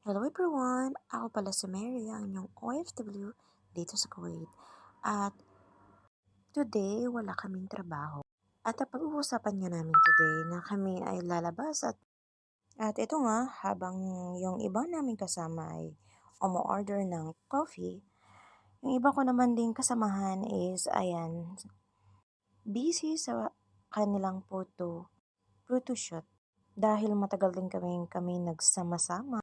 Hello everyone! Ako pala si Mary, ang inyong OFW dito sa Kuwait. At today, wala kaming trabaho. At ang pag-uusapan nga namin today na kami ay lalabas at ito nga, habang yung iba naming kasama ay umu-order ng coffee, yung iba ko naman din kasamahan is, ayan, busy sa kanilang photo shoot. Dahil matagal din kami nagsama-sama.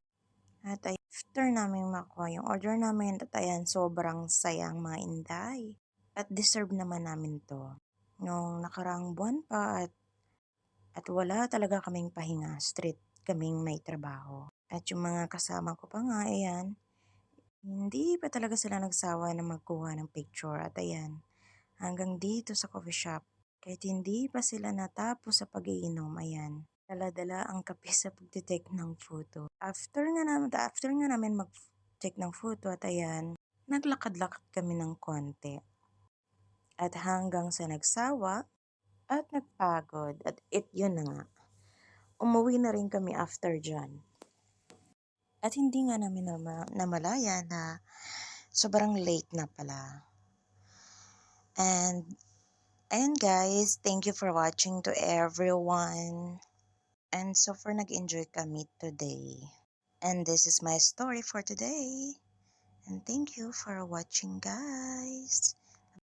At after namin makuha yung order namin at ayan, sobrang sayang mga inday. At deserve naman namin to. Nung nakaraang buwan pa at wala talaga kaming pahinga, street kaming may trabaho. At yung mga kasama ko pa nga, ayan, hindi pa talaga sila nagsawa na magkuha ng picture. At ayan, hanggang dito sa coffee shop, kahit hindi pa sila natapos sa pag-iinom, ayan, dala-dala ang kape sa pagtitake ng photo. After nga namin mag-take ng photo at ayan, naglakad-lakad kami ng konti. At hanggang sa nagsawa at nagpagod at yun na nga. Umuwi na rin kami after dyan. At hindi nga namin namalaya na sobrang late na pala. And ayun guys, thank you for watching to everyone. And so far nag-enjoy kami today. And this is my story for today. And thank you for watching guys.